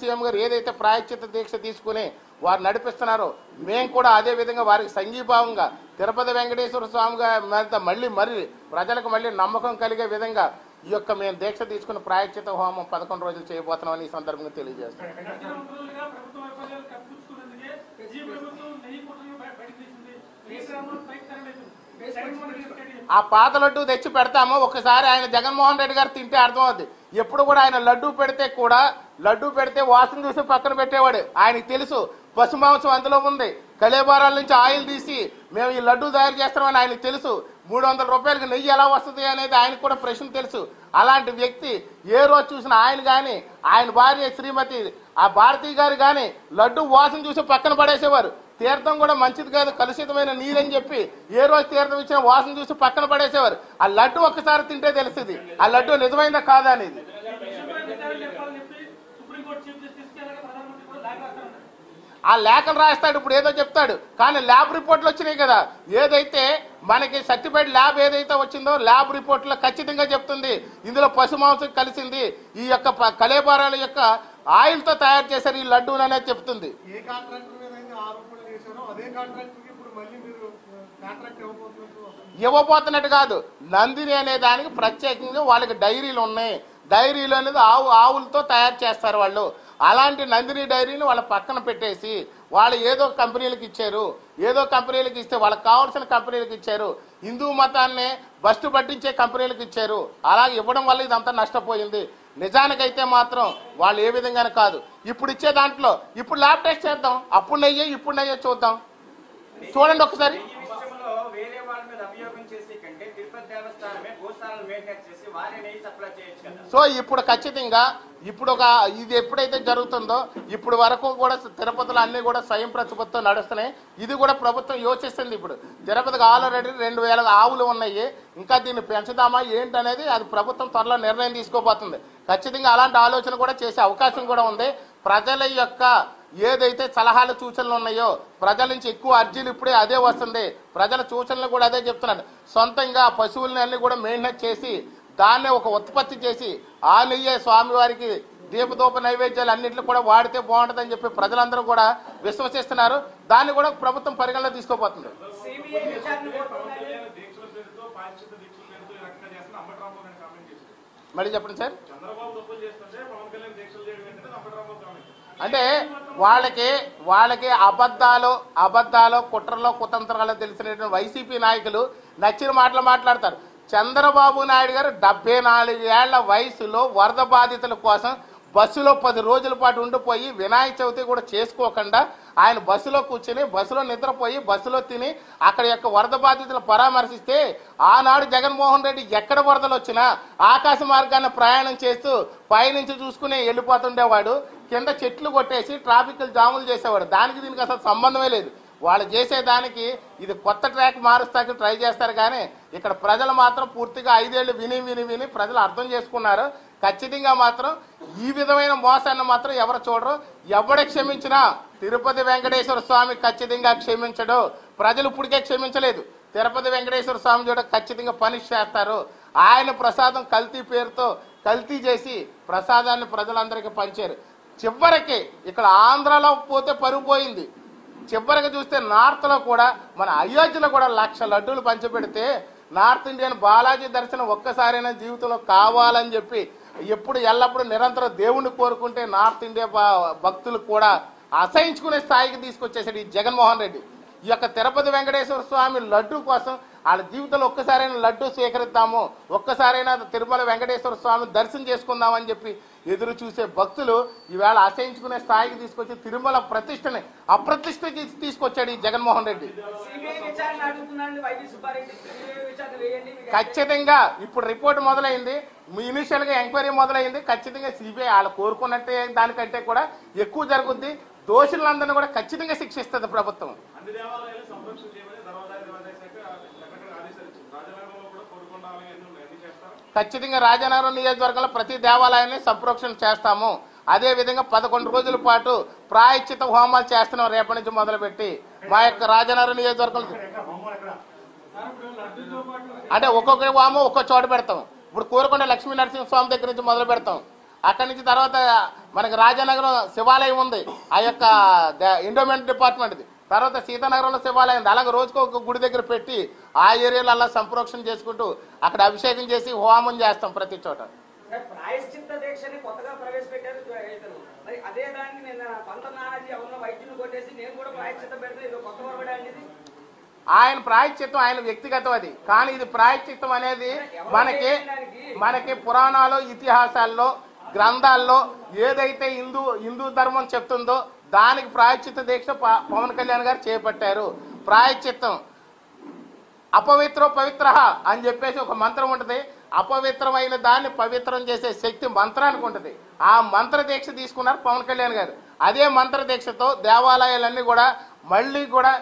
CM గారు ఏదైతే ప్రాయశ్చిత్త దీక్ష తీసుకుని వారు నడిపిస్తున్నారో మేము కూడా అదే విధంగా వారికి సంఘీభావంగా తిరుపతి వెంకటేశ్వర స్వామి గారి మళ్ళీ ప్రజలకు మళ్ళీ నమ్మకం కలిగే విధంగా ఈ యొక్క మేము దీక్ష తీసుకుని ప్రాయశ్చిత్త హోమం 11 రోజులు చేయబోతున్నామని ఈ సందర్భంగా తెలియజేస్తాం. ఆ పాత లడ్డు తెచ్చి పెడతాము. ఒకసారి ఆయన జగన్మోహన్ రెడ్డి గారు తింటే అర్థం అవుతుంది. ఎప్పుడు కూడా ఆయన లడ్డు పెడితే వాసన చూసి పక్కన పెట్టేవాడు. ఆయనకి తెలుసు పశుమాంసం అందులో ఉంది, కలేబారాల నుంచి ఆయిల్ తీసి మేము ఈ లడ్డు తయారు చేస్తామని ఆయనకు తెలుసు. 300 రూపాయలకి నెయ్యి ఎలా వస్తుంది అనేది ఆయనకు కూడా ప్రశ్న తెలుసు. అలాంటి వ్యక్తి ఏ రోజు చూసినా ఆయన కానీ ఆయన భార్య శ్రీమతి ఆ భారతీ గారు కానీ లడ్డు వాసన చూసి పక్కన పడేసేవారు. తీర్థం కూడా మంచిది కాదు, కలుషితమైన నీరని చెప్పి ఏ రోజు తీర్థం ఇచ్చిన వాసన చూసి పక్కన పడేసేవారు. ఆ లడ్డు ఒక్కసారి తింటే తెలుస్తుంది ఆ లడ్డు నిజమైందా కాదా అనేది. ఆ లేఖలు రాస్తాడు, ఇప్పుడు ఏదో చెప్తాడు, కానీ ల్యాబ్ రిపోర్ట్లు వచ్చినాయి కదా. ఏదైతే మనకి సర్టిఫైడ్ ల్యాబ్ ఏదైతే వచ్చిందో ల్యాబ్ రిపోర్ట్లో ఖచ్చితంగా చెప్తుంది ఇందులో పశుమాంసం కలిసింది, ఈ యొక్క కలేబారాల యొక్క ఆయిల్తో తయారు చేశారు ఈ లడ్డూలు అనేది చెప్తుంది. ఇవ్వబోతున్నట్టు కాదు, నందిని అనే దానికి ప్రత్యేకంగా వాళ్ళకి డైరీలు ఉన్నాయి. డైరీలు అనేది ఆవులతో తయారు చేస్తారు వాళ్ళు. అలాంటి నందిని డైరీని వాళ్ళ పక్కన పెట్టేసి వాళ్ళు ఏదో కంపెనీలకు ఇచ్చారు, ఏదో కంపెనీలకు ఇస్తే వాళ్ళకి కావాల్సిన కంపెనీలకు ఇచ్చారు, హిందూ మతాన్ని బస్టు పట్టించే కంపెనీలకు ఇచ్చారు. అలాగే ఇవ్వడం వల్ల ఇదంతా నష్టపోయింది. నిజానికైతే మాత్రం వాళ్ళు ఏ విధంగానే కాదు. ఇప్పుడు ఇచ్చే దాంట్లో ఇప్పుడు ల్యాబ్ టెస్ట్ చేద్దాం, అప్పుడు నెయ్యే ఇప్పుడు నెయ్యే చూద్దాం, చూడండి ఒకసారి. సో ఇప్పుడు ఖచ్చితంగా ఇది ఎప్పుడైతే జరుగుతుందో ఇప్పుడు వరకు కూడా తిరుపతిలో అన్ని కూడా స్వయం ప్రతిపత్తితో నడుస్తున్నాయి. ఇది కూడా ప్రభుత్వం యోచిస్తుంది. ఇప్పుడు తిరుపతికి ఆల్రెడీ 2000 ఆవులు ఉన్నాయి, ఇంకా దీన్ని పెంచుదామా ఏంటనేది అది ప్రభుత్వం త్వరలో నిర్ణయం తీసుకోబోతుంది. ఖచ్చితంగా అలాంటి ఆలోచన కూడా చేసే అవకాశం కూడా ఉంది. ప్రజల యొక్క ఏదైతే సలహాలు సూచనలు ఉన్నాయో ప్రజల నుంచి ఎక్కువ అర్జీలు ఇప్పుడే అదే వస్తుంది. ప్రజల సూచనలు కూడా అదే చెప్తున్నాడు. సొంతంగా పశువులని అన్ని కూడా మెయింటైన్ చేసి దాన్నే ఒక ఉత్పత్తి చేసి ఆ నెయ్యే స్వామివారికి దీపదూప నైవేద్యాలు అన్నింటిలో కూడా వాడితే బాగుంటుందని చెప్పి ప్రజలందరూ కూడా విశ్వసిస్తున్నారు. దాన్ని కూడా ప్రభుత్వం పరిగణలో తీసుకోబోతుంది. మళ్ళీ చెప్పండి సార్. అంటే వాళ్ళకి అబద్ధాలు కుట్రలో కుతంత్రాలు తెలిసినటువంటి వైసీపీ నాయకులు నచ్చిన మాటలు మాట్లాడతారు. చంద్రబాబు నాయుడు గారు 74 ఏళ్ల వయసులో వరద బాధితుల కోసం బస్సులో 10 రోజుల పాటు ఉండిపోయి వినాయక చవితి కూడా చేసుకోకుండా ఆయన బస్సులో కూర్చుని బస్సులో నిద్రపోయి బస్సులో తిని అక్కడ యొక్క వరద బాధితులు పరామర్శిస్తే ఆనాడు జగన్మోహన్ రెడ్డి ఎక్కడ వరదలు వచ్చినా ఆకాశ మార్గాన్ని ప్రయాణం చేస్తూ పైనుంచి చూసుకుని వెళ్ళిపోతుండేవాడు. కింద చెట్లు కొట్టేసి ట్రాఫిక్ జాములు చేసేవాడు. దానికి దీనికి అసలు సంబంధమే లేదు. వాళ్ళు చేసేదానికి ఇది కొత్త ట్రాక్ మారుస్తాకి ట్రై చేస్తారు. కానీ ఇక్కడ ప్రజలు మాత్రం పూర్తిగా 5 ఏళ్ళు విని ప్రజలు అర్థం చేసుకున్నారు. ఖచ్చితంగా మాత్రం ఈ విధమైన మోసాన్ని మాత్రం ఎవరు చూడరు. ఎవడే క్షమించినా తిరుపతి వెంకటేశ్వర స్వామి ఖచ్చితంగా క్షమించడు. ప్రజలు ఇప్పటికే క్షమించలేదు. తిరుపతి వెంకటేశ్వర స్వామి చూడ ఖచ్చితంగా పనిష్ చేస్తారు. ఆయన ప్రసాదం కల్తీ పేరుతో కల్తీ చేసి ప్రసాదాన్ని ప్రజలందరికీ పంచారు. చివరికి ఇక్కడ ఆంధ్రాలో పోతే పరుగు పోయింది. చివరికి చూస్తే నార్త్లో కూడా మన అయోధ్యలో కూడా 1,00,000 లడ్డూలు పంచిపెడితే నార్త్ ఇండియన్ బాలాజీ దర్శనం ఒక్కసారైనా జీవితంలో కావాలని చెప్పి ఎప్పుడు ఎల్లప్పుడూ నిరంతరం దేవుణ్ణి కోరుకుంటే నార్త్ ఇండియా భక్తులు కూడా అసహించుకునే స్థాయికి తీసుకొచ్చేసాడు ఈ జగన్మోహన్ రెడ్డి. ఈ యొక్క తిరుపతి వెంకటేశ్వర స్వామి లడ్డు కోసం వాళ్ళ జీవితంలో ఒక్కసారైనా లడ్డు స్వీకరిద్దాము, ఒక్కసారైనా తిరుమల వెంకటేశ్వర స్వామి దర్శనం చేసుకుందామని చెప్పి ఎదురు చూసే భక్తులు ఈవేళ అసహించుకునే స్థాయికి తీసుకొచ్చి తిరుమల ప్రతిష్టని అప్రతిష్ట తీసుకొచ్చాడు ఈ జగన్మోహన్ రెడ్డి. ఖచ్చితంగా ఇప్పుడు రిపోర్ట్ మొదలైంది, ఇనిషియల్ గా ఎంక్వైరీ మొదలైంది. ఖచ్చితంగా సిబిఐ వాళ్ళు కోరుకున్నట్టే దానికంటే కూడా ఎక్కువ జరుగుద్ది. దోషులందరినీ కూడా ఖచ్చితంగా శిక్షిస్తుంది ప్రభుత్వం. ఖచ్చితంగా రాజనగరం నియోజకవర్గంలో ప్రతి దేవాలయాన్ని సంప్రోక్షణ చేస్తాము. అదే విధంగా 11 రోజుల పాటు ప్రాయశ్చిత హోమాలు చేస్తున్నాం రేపటి నుంచి మొదలుపెట్టి మా యొక్క రాజనగరం నియోజకవర్గం. అంటే ఒక్కొక్క హోమం ఒక్కొక్క చోట పెడతాం. ఇప్పుడు కోరుకొండ లక్ష్మీ నరసింహస్వామి దగ్గర నుంచి మొదలు పెడతాం. అక్కడి నుంచి తర్వాత మనకి రాజానగరం శివాలయం ఉంది, ఆ యొక్క ఎండోమెంట్ డిపార్ట్మెంట్ది. తర్వాత సీతానగరంలో శివాలయం ఉంది. అలాగే రోజుకు ఒక గుడి దగ్గర పెట్టి ఆ ఏరియాలో అలా సంప్రోక్షణ చేసుకుంటూ అక్కడ అభిషేకం చేసి హోమం చేస్తాం ప్రతి చోట. ప్రాయశ్చిత్త దీక్షని కొత్తగా ప్రవేశపెట్టారు రైతులు. మరి అదే దానికి నేను పంత నానాజీ ఎవరినో వైద్యులు కొట్టేసి నేను కూడా ప్రాయశ్చిత్తం పెడితే ఇది కొత్త వరబడి అనేది ఆయన ప్రాయశ్చిత్తం ఆయన వ్యక్తిగతం అది. కానీ ఇది ప్రాయశ్చిత్తం అనేది మనకి పురాణాలు, ఇతిహాసాల్లో, గ్రంథాల్లో ఏదైతే హిందూ ధర్మం చెప్తుందో దానికి ప్రాయశ్చిత్త దీక్ష పవన్ కళ్యాణ్ గారు చేపట్టారు. ప్రాయశ్చిత్తం అపవిత్రో పవిత్ర అని చెప్పేసి ఒక మంత్రం ఉంటుంది. అపవిత్రమైన దాన్ని పవిత్రం చేసే శక్తి మంత్రానికి ఉంటుంది. ఆ మంత్ర దీక్ష తీసుకున్నారు పవన్ కళ్యాణ్ గారు. అదే మంత్ర దీక్షతో దేవాలయాలన్నీ కూడా మళ్ళీ కూడా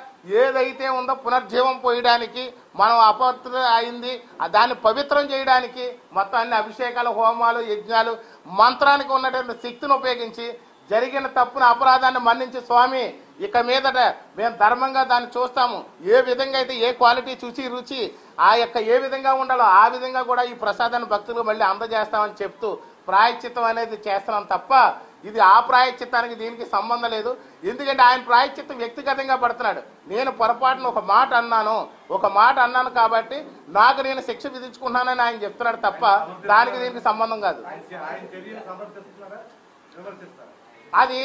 ఏదైతే ఉందో పునర్జీవం పోయడానికి, మనం అపవిత్ర అయింది దాన్ని పవిత్రం చేయడానికి మొత్తం అన్ని అభిషేకాలు, హోమాలు, యజ్ఞాలు, మంత్రానికి ఉన్నటువంటి శక్తిని ఉపయోగించి జరిగిన తప్పున అపరాధాన్ని మన్నించి స్వామి ఇక మీదట మేము ధర్మంగా దాన్ని చూస్తాము, ఏ విధంగా అయితే ఏ క్వాలిటీ చూసి రుచి ఆ యొక్క ఏ విధంగా ఉండాలో ఆ విధంగా కూడా ఈ ప్రసాదాన్ని భక్తులు మళ్ళీ అందజేస్తామని చెప్తూ ప్రాయశ్చిత్తం అనేది చేస్తున్నాం తప్ప ఇది ఆ ప్రాయశ్చిత్తానికి దీనికి సంబంధం లేదు. ఎందుకంటే ఆయన ప్రాయశ్చిత్తం వ్యక్తిగతంగా పడుతున్నాడు. నేను పొరపాటున ఒక మాట అన్నాను కాబట్టి నాకు నేను శిక్ష విధించుకున్నానని ఆయన చెప్తున్నాడు తప్ప దానికి దీనికి సంబంధం కాదు. అది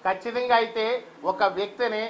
ఖచ్చితంగా అయితే ఒక వ్యక్తిని